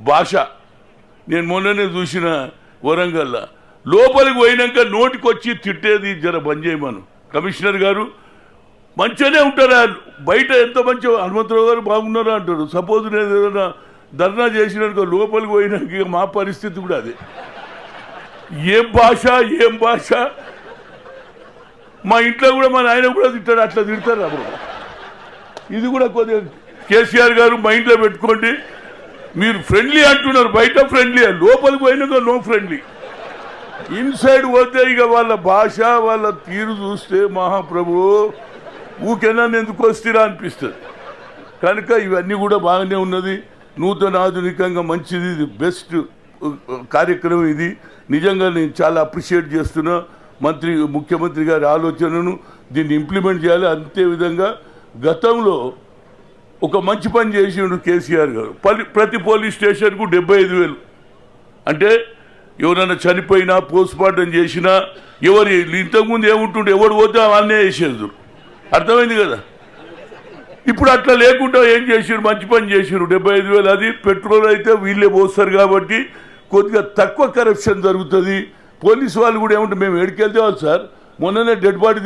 భాష నేను మొన్ననే చూసిన వరంగల్లో లోపలికి పోయినాక నోటికొచ్చి తిట్టేది జర బంద్ చేయమను. కమిషనర్ గారు మంచిగానే ఉంటారా, బయట ఎంత మంచిగా హనుమంతరావు గారు బాగున్నారా అంటారు. సపోజ్ నేను ఏదైనా ధర్నా చేసినాక లోపలికి పోయినాక మా పరిస్థితి కూడా అదే. ఏం భాష. మా ఇంట్లో కూడా మా నాయన కూడా తిట్టాడు, అట్లా తిడతారు అప్పుడు. ఇది కూడా కొద్దిగా కేసీఆర్ గారు మైండ్లో పెట్టుకోండి. మీరు ఫ్రెండ్లీ అంటున్నారు, బయట ఫ్రెండ్లీ, లోపలికి పోయినాక నో ఫ్రెండ్లీ. ఇన్సైడ్ పోతే ఇక వాళ్ళ భాష వాళ్ళ తీరు చూస్తే మహాప్రభు ఊకేనా ఎందుకు వస్తారా అనిపిస్తుంది. కనుక ఇవన్నీ కూడా బాగానే ఉన్నది, నూతన ఆధునికంగా మంచిది, ఇది బెస్ట్ కార్యక్రమం. ఇది నిజంగా నేను చాలా అప్రిషియేట్ చేస్తున్నా ముఖ్యమంత్రి గారి ఆలోచనను. దీన్ని ఇంప్లిమెంట్ చేయాలి. అంతే విధంగా గతంలో ఒక మంచి పని చేసిండు కేసీఆర్ గారు. ప్రతి పోలీస్ స్టేషన్కు 75,000 అంటే ఎవరైనా చనిపోయినా పోస్ట్ మార్టం చేసినా ఎవరు ఇంతకుముందు ఏముంటుండే ఎవడు పోతే వాళ్ళనే వేసేది. అర్థమైంది కదా. ఇప్పుడు అట్లా లేకుండా ఏం చేసారు, మంచి పని చేసారు. 75,000 అది పెట్రోల్ అయితే వీళ్ళే పోస్తారు కాబట్టి కొద్దిగా తక్కువ కరప్షన్ జరుగుతుంది. పోలీసు వాళ్ళు కూడా ఏమంటే మేము ఎడికెళ్తే సార్ మొన్ననే డెడ్ బాడీ